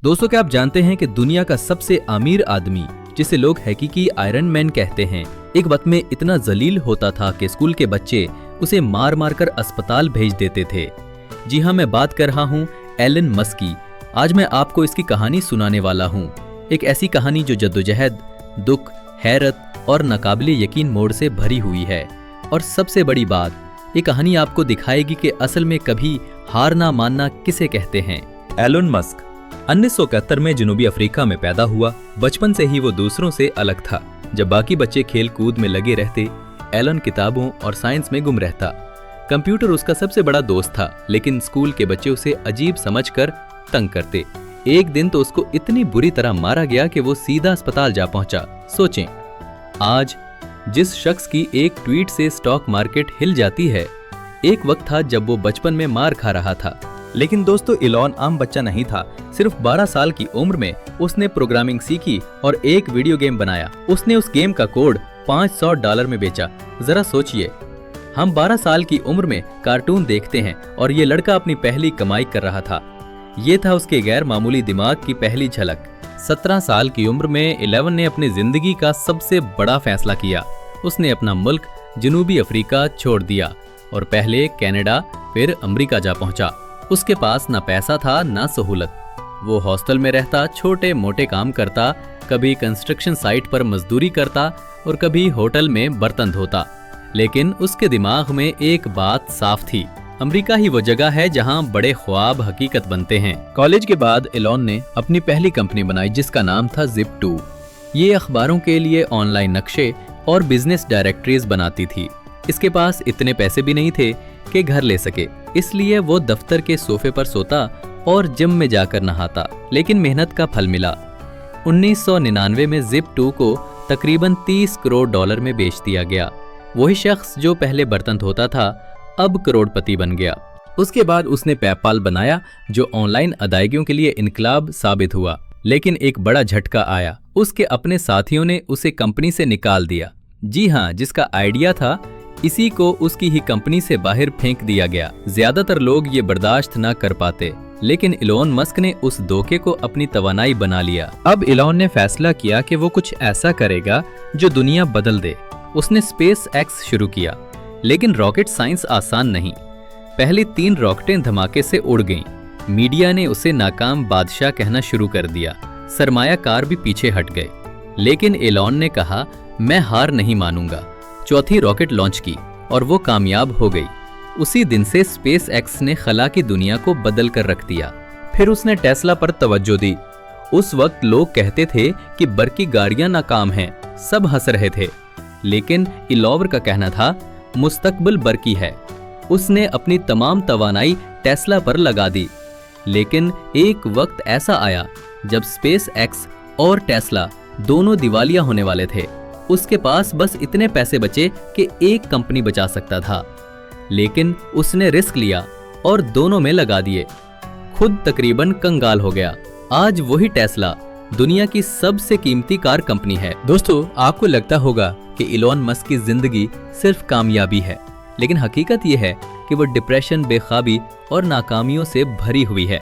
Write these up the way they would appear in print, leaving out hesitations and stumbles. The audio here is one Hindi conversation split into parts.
दोस्तों, क्या आप जानते हैं कि दुनिया का सबसे अमीर आदमी, जिसे लोग हकीकी आयरन मैन कहते हैं, एक वक्त में इतना जलील होता था कि स्कूल के बच्चे उसे मार मार कर अस्पताल भेज देते थे। जी हाँ, मैं बात कर रहा हूँ एलन मस्क की। आज मैं आपको इसकी कहानी सुनाने वाला हूँ। एक ऐसी कहानी जो जद्दोजहद, दुख, हैरत और नाकाबिले यकीन मोड़ से भरी हुई है। और सबसे बड़ी बात, ये कहानी आपको दिखाएगी कि असल में कभी हार ना मानना किसे कहते हैं। एलन मस्क 1971 में जनूबी अफ्रीका में पैदा हुआ। बचपन से ही वो दूसरों से अलग था। जब बाकी बच्चे खेल कूद में लगे रहते, एलन किताबों और साइंस में गुम रहता। कंप्यूटर उसका सबसे बड़ा दोस्त था, लेकिन स्कूल के बच्चे उसे अजीब समझकर तंग करते। एक दिन तो उसको इतनी बुरी तरह मारा गया कि वो सीधा अस्पताल जा पहुंचा। सोचें, आज जिस शख्स की एक ट्वीट से स्टॉक मार्केट हिल जाती है, एक वक्त था जब वो बचपन में मार खा रहा था। लेकिन दोस्तों, एलन आम बच्चा नहीं था। सिर्फ 12 साल की उम्र में उसने प्रोग्रामिंग सीखी और एक वीडियो गेम बनाया। उसने उस गेम का कोड $500 में बेचा। जरा सोचिए, हम 12 साल की उम्र में कार्टून देखते हैं और ये लड़का अपनी पहली कमाई कर रहा था। ये था उसके गैर मामूली दिमाग की पहली झलक। 17 साल की उम्र में एलन ने अपनी जिंदगी का सबसे बड़ा फैसला किया। उसने अपना मुल्क जनूबी अफ्रीका छोड़ दिया और पहले कनाडा फिर अमेरिका जा पहुंचा। उसके पास ना पैसा था ना सहूलत। वो हॉस्टल में रहता, छोटे मोटे काम करता, कभी कंस्ट्रक्शन साइट पर मजदूरी करता और कभी होटल में बर्तन धोता। लेकिन उसके दिमाग में एक बात साफ थी, अमेरिका ही वो जगह है जहां बड़े ख्वाब हकीकत बनते हैं। कॉलेज के बाद एलन ने अपनी पहली कंपनी बनाई जिसका नाम था Zip2। ये अखबारों के लिए ऑनलाइन नक्शे और बिजनेस डायरेक्टरीज बनाती थी। इसके पास इतने पैसे भी नहीं थे कि घर ले सके, इसलिए वो दफ्तर के सोफे पर सोता और जिम में जाकर नहाता। लेकिन मेहनत का फल मिला। 1999 में Zip2 को तकरीबन $30 करोड़ में बेच दिया गया। वही शख्स जो पहले बर्तन धोता था अब करोड़पति बन गया। उसके बाद उसने पेपाल बनाया जो ऑनलाइन अदायगियों के लिए इनकलाब साबित हुआ। लेकिन एक बड़ा झटका आया, उसके अपने साथियों ने उसे कंपनी से निकाल दिया। जी हाँ, जिसका आइडिया था इसी को उसकी ही कंपनी से बाहर फेंक दिया गया। ज्यादातर लोग ये बर्दाश्त ना कर पाते, लेकिन एलन मस्क ने उस धोखे को अपनी तवानाई बना लिया। अब एलन ने फैसला किया कि वो कुछ ऐसा करेगा जो दुनिया बदल दे। उसने स्पेस एक्स शुरू किया, लेकिन रॉकेट साइंस आसान नहीं। पहली 3 रॉकेटें धमाके से उड़ गईं। मीडिया ने उसे नाकाम बादशाह कहना शुरू कर दिया। सरमायाकार भी पीछे हट गए। लेकिन एलन ने कहा, मैं हार नहीं मानूंगा। चौथी रॉकेट लॉन्च की और वो कामयाब हो गई। उसी दिन से स्पेस एक्स ने खला की दुनिया को बदल कर रख दिया। फिर उसने टेस्ला पर तवज्जो दी। उस वक्त लोग कहते थे कि बर्की गाड़ियां नाकाम हैं, सब हंस रहे थे। लेकिन एलन का कहना था, मुस्तकबिल बर्की है। उसने अपनी तमाम तवानाई टेस्ला पर लगा दी। लेकिन एक वक्त ऐसा आया जब स्पेस एक्स और टेस्ला दोनों दिवालिया होने वाले थे। उसके पास बस इतने पैसे बचे कि एक कंपनी बचा सकता था। लेकिन उसने रिस्क लिया और दोनों में लगा दिए। खुद तकरीबन कंगाल हो गया। आज वही टेस्ला दुनिया की सबसे कीमती कार कंपनी है। दोस्तों, आपको लगता होगा कि एलन मस्क की जिंदगी सिर्फ कामयाबी है, लेकिन हकीकत यह है कि वो डिप्रेशन, बेख्वाबी और नाकामियों से भरी हुई है।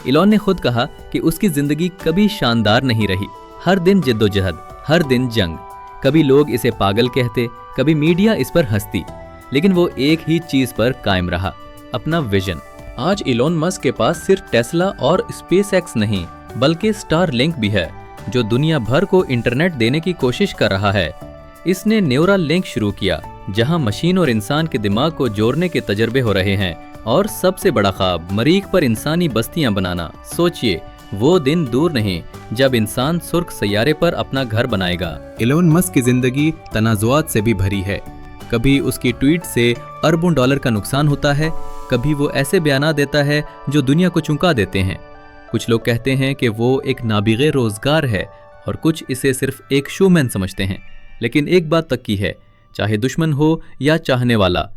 एलन ने खुद कहा कि उसकी जिंदगी कभी शानदार नहीं रही। हर दिन जिद्दोजहद, हर दिन जंग। कभी लोग इसे पागल कहते, कभी मीडिया इस पर हंसती, लेकिन वो एक ही चीज पर कायम रहा, अपना विजन। आज एलन मस्क के पास सिर्फ टेस्ला और स्पेस एक्स नहीं, बल्कि स्टारलिंक भी है, जो दुनिया भर को इंटरनेट देने की कोशिश कर रहा है। इसने न्यूरालिंक शुरू किया, जहां मशीन और इंसान के दिमाग को जोड़ने के तजर्बे हो रहे हैं। और सबसे बड़ा ख्वाब, मरीख पर इंसानी बस्तियां बनाना। सोचिए, वो दिन दूर नहीं जब इंसान सुर्ख सैयारे पर अपना घर बनाएगा। एलन मस्क की जिंदगी तनाजुआत से भी भरी है। कभी उसकी ट्वीट से अरबों डॉलर का नुकसान होता है, कभी वो ऐसे बयाना देता है जो दुनिया को चौंका देते हैं। कुछ लोग कहते हैं कि वो एक नाबिगे रोजगार है और कुछ इसे सिर्फ एक शोमैन समझते हैं। लेकिन एक बात पक्की है, चाहे दुश्मन हो या चाहने वाला,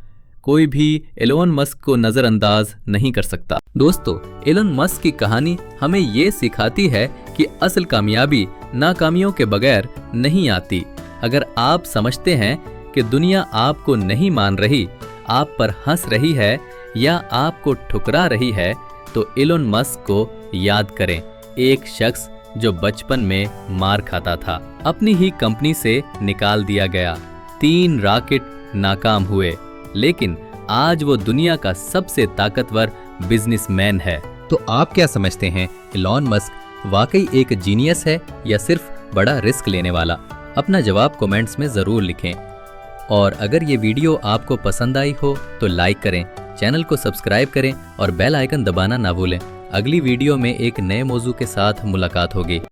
कोई भी एलन मस्क को नजरअंदाज नहीं कर सकता। दोस्तों, एलन मस्क की कहानी हमें ये सिखाती है कि असल कामयाबी नाकामियों के बगैर नहीं आती। अगर आप समझते हैं कि दुनिया आपको नहीं मान रही, आप पर हंस रही है या आपको ठुकरा रही है, तो एलन मस्क को याद करें। एक शख्स जो बचपन में मार खाता था, अपनी ही कंपनी से निकाल दिया गया। 3 रॉकेट नाकाम हुए, लेकिन आज वो दुनिया का सबसे ताकतवर बिजनेसमैन है। तो आप क्या समझते हैं, इलॉन मस्क वाकई एक जीनियस है या सिर्फ बड़ा रिस्क लेने वाला? अपना जवाब कमेंट्स में ज़रूर लिखें। और अगर ये वीडियो आपको पसंद आई हो तो लाइक करें, चैनल को सब्सक्राइब करें और बेल आइकन दबाना ना भूलें। अगली वीडियो में एक नए मौजू के साथ मुलाकात होगी।